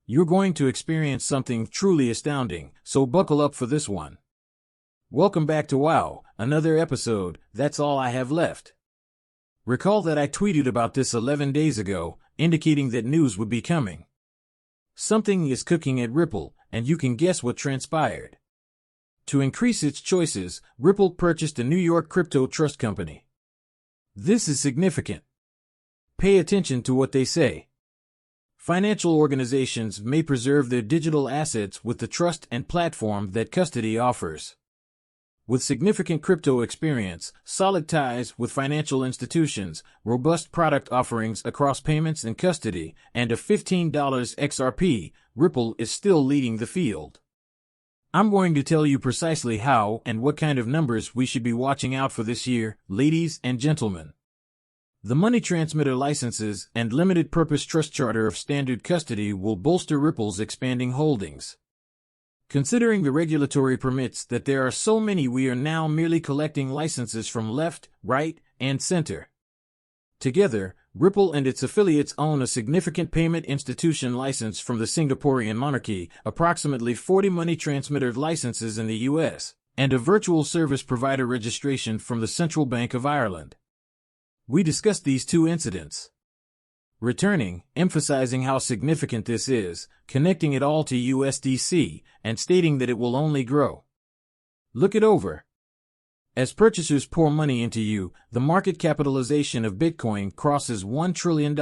You're going to experience something truly astounding, so buckle up for this one. Welcome back to Wow, another episode. That's all I have left. Recall that I tweeted about this 11 days ago, indicating that news would be coming. Something is cooking at Ripple, and you can guess what transpired. To increase its choices, Ripple purchased a New York crypto trust company. This is significant. Pay attention to what they say. Financial organizations may preserve their digital assets with the trust and platform that custody offers. With significant crypto experience, solid ties with financial institutions, robust product offerings across payments and custody, and a $15 XRP, Ripple is still leading the field. I'm going to tell you precisely how and what kind of numbers we should be watching out for this year, ladies and gentlemen. The money transmitter licenses and limited purpose trust charter of standard custody will bolster Ripple's expanding holdings. Considering the regulatory permits that there are so many, we are now merely collecting licenses from left, right, and center. Together, Ripple and its affiliates own a significant payment institution license from the Singaporean monarchy, approximately 40 money transmitter licenses in the US, and a virtual service provider registration from the Central Bank of Ireland. We discussed these two incidents. Returning, emphasizing how significant this is, connecting it all to USDC, and stating that it will only grow. Look it over. As purchasers pour money into you, the market capitalization of Bitcoin crosses $1 trillion.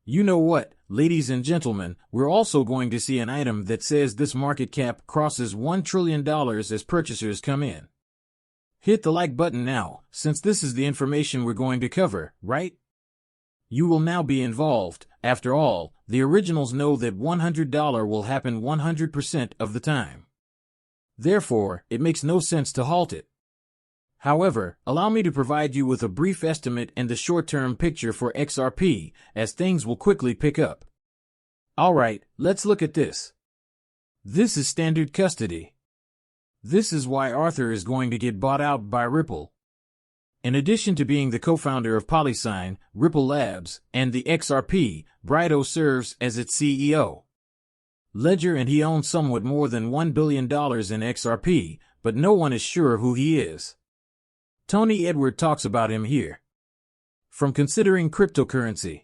You know what, ladies and gentlemen, we're also going to see an item that says this market cap crosses $1 trillion as purchasers come in. Hit the like button now, since this is the information we're going to cover, right? You will now be involved. After all, the originals know that $100 will happen 100% of the time. Therefore, it makes no sense to halt it. However, allow me to provide you with a brief estimate and the short-term picture for XRP, as things will quickly pick up. Alright, let's look at this. This is standard custody. This is why Arthur is going to get bought out by Ripple. In addition to being the co-founder of PolySign, Ripple Labs, and the XRP, Britto serves as its CEO. Ledger and he owns somewhat more than $1 billion in XRP, but no one is sure who he is. Tony Edward talks about him here. From considering cryptocurrency.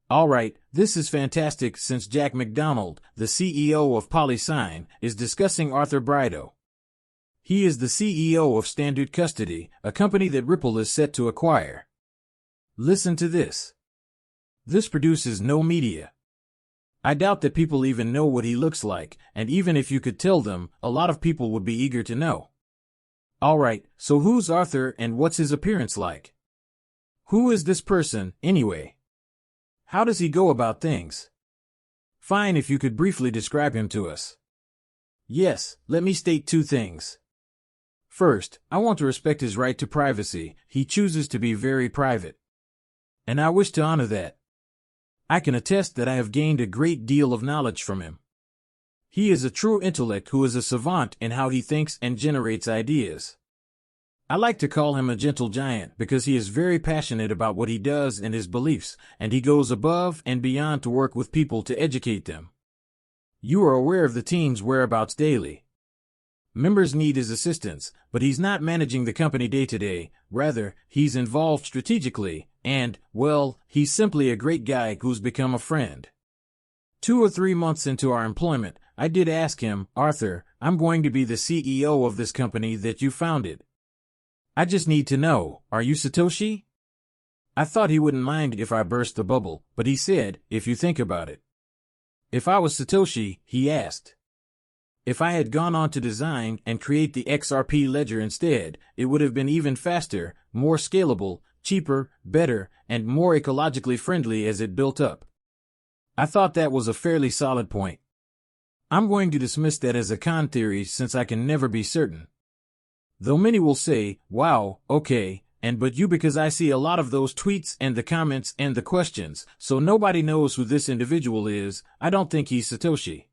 Alright, this is fantastic since Jack McDonald, the CEO of PolySign, is discussing Arthur Britto. He is the CEO of Standard Custody, a company that Ripple is set to acquire. Listen to this. This produces no media. I doubt that people even know what he looks like, and even if you could tell them, a lot of people would be eager to know. Alright, so who's Arthur and what's his appearance like? Who is this person, anyway? How does he go about things? Fine if you could briefly describe him to us. Yes, let me state two things. First, I want to respect his right to privacy. He chooses to be very private. And I wish to honor that. I can attest that I have gained a great deal of knowledge from him. He is a true intellect who is a savant in how he thinks and generates ideas. I like to call him a gentle giant because he is very passionate about what he does and his beliefs, and he goes above and beyond to work with people to educate them. You are aware of the team's whereabouts daily. Members need his assistance, but he's not managing the company day to day. Rather, he's involved strategically, and, well, he's simply a great guy who's become a friend. 2 or 3 months into our employment, I did ask him, Arthur, I'm going to be the CEO of this company that you founded. I just need to know, are you Satoshi? I thought he wouldn't mind if I burst the bubble, but he said, if you think about it. If I was Satoshi, he asked. If I had gone on to design and create the XRP ledger instead, it would have been even faster, more scalable, cheaper, better, and more ecologically friendly as it built up. I thought that was a fairly solid point. I'm going to dismiss that as a con theory since I can never be certain. Though many will say, wow, okay, but you because I see a lot of those tweets and the comments and the questions, so nobody knows who this individual is. I don't think he's Satoshi.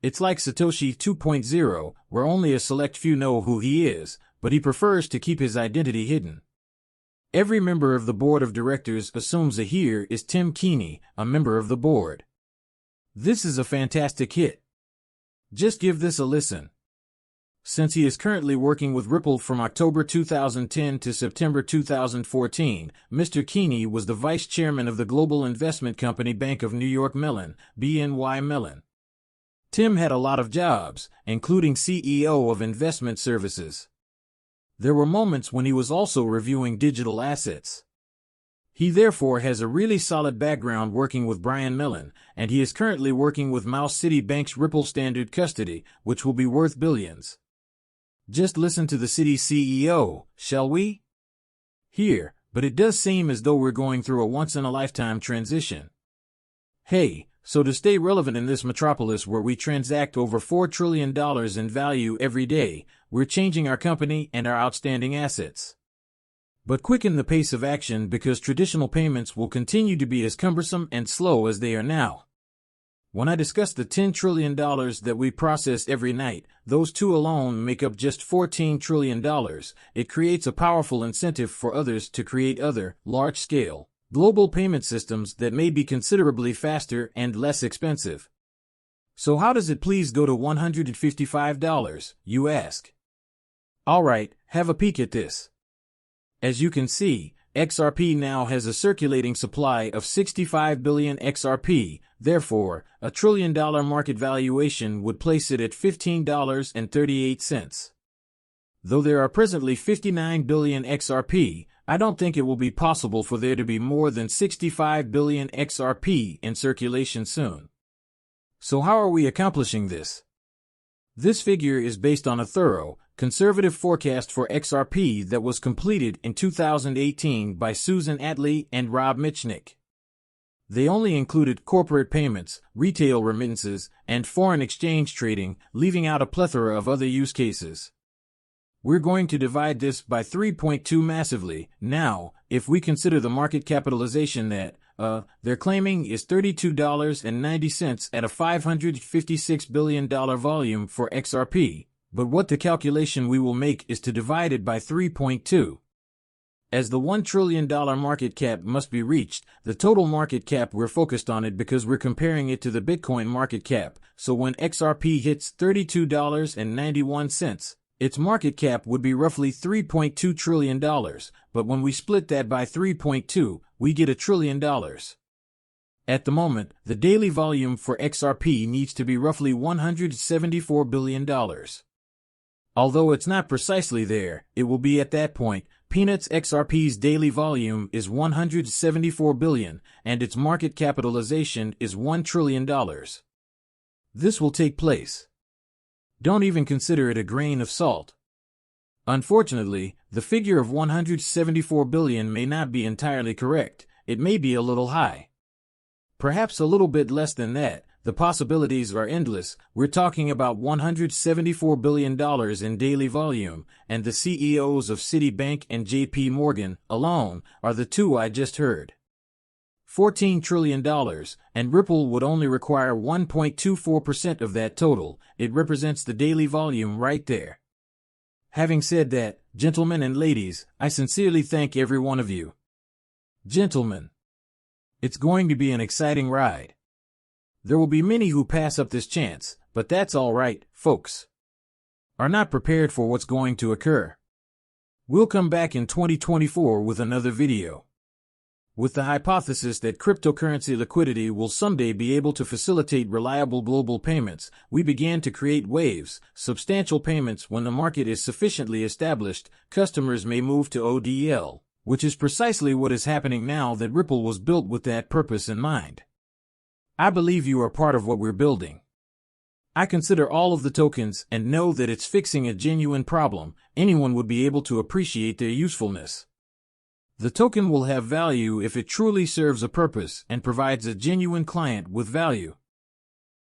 It's like Satoshi 2.0, where only a select few know who he is, but he prefers to keep his identity hidden. Every member of the board of directors assumes that here is Tim Keeney, a member of the board. This is a fantastic hit. Just give this a listen. Since he is currently working with Ripple from October 2010 to September 2014, Mr. Keeney was the vice chairman of the global investment company Bank of New York Mellon, BNY Mellon. Tim had a lot of jobs, including CEO of investment services. There were moments when he was also reviewing digital assets. He therefore has a really solid background working with Brian Mellon, and he is currently working with Mouse City Bank's Ripple Standard Custody, which will be worth billions. Just listen to the Citi CEO, shall we? Here, but it does seem as though we're going through a once-in-a-lifetime transition. Hey, so to stay relevant in this metropolis where we transact over $4 trillion in value every day, we're changing our company and our outstanding assets. But quicken the pace of action because traditional payments will continue to be as cumbersome and slow as they are now. When I discuss the $10 trillion that we process every night, those two alone make up just $14 trillion. It creates a powerful incentive for others to create other, large-scale, global payment systems that may be considerably faster and less expensive. So how does it please go to $155, you ask? Alright, have a peek at this. As you can see, XRP now has a circulating supply of 65 billion XRP, therefore, a $1 trillion market valuation would place it at $15.38. Though there are presently 59 billion XRP, I don't think it will be possible for there to be more than 65 billion XRP in circulation soon. So how are we accomplishing this? This figure is based on a thorough, conservative forecast for XRP that was completed in 2018 by Susan Atley and Rob Mitchnick. They only included corporate payments, retail remittances, and foreign exchange trading, leaving out a plethora of other use cases. We're going to divide this by 3.2 massively. Now, if we consider the market capitalization that, they're claiming is $32.90 at a $556 billion volume for XRP, but what the calculation we will make is to divide it by 3.2. As the $1 trillion market cap must be reached, the total market cap we're focused on it because we're comparing it to the Bitcoin market cap, so when XRP hits $32.91, its market cap would be roughly $3.2 trillion, but when we split that by 3.2, we get $1 trillion. At the moment, the daily volume for XRP needs to be roughly $174 billion. Although it's not precisely there, it will be at that point. Peanuts XRP's daily volume is $174 billion, and its market capitalization is $1 trillion. This will take place. Don't even consider it a grain of salt. Unfortunately, the figure of $174 billion may not be entirely correct. It may be a little high. Perhaps a little bit less than that. The possibilities are endless. We're talking about $174 billion in daily volume, and the CEOs of Citi Bank and JP Morgan, alone, are the two I just heard. $14 trillion, and Ripple would only require 1.24% of that total. It represents the daily volume right there. Having said that, gentlemen and ladies, I sincerely thank every one of you. Gentlemen, it's going to be an exciting ride. There will be many who pass up this chance, but that's all right, folks. Are not prepared for what's going to occur. We'll come back in 2024 with another video. With the hypothesis that cryptocurrency liquidity will someday be able to facilitate reliable global payments, we began to create waves, substantial payments. When the market is sufficiently established, customers may move to ODL, which is precisely what is happening now. That Ripple was built with that purpose in mind. I believe you are part of what we're building. I consider all of the tokens and know that it's fixing a genuine problem. Anyone would be able to appreciate their usefulness. The token will have value if it truly serves a purpose and provides a genuine client with value.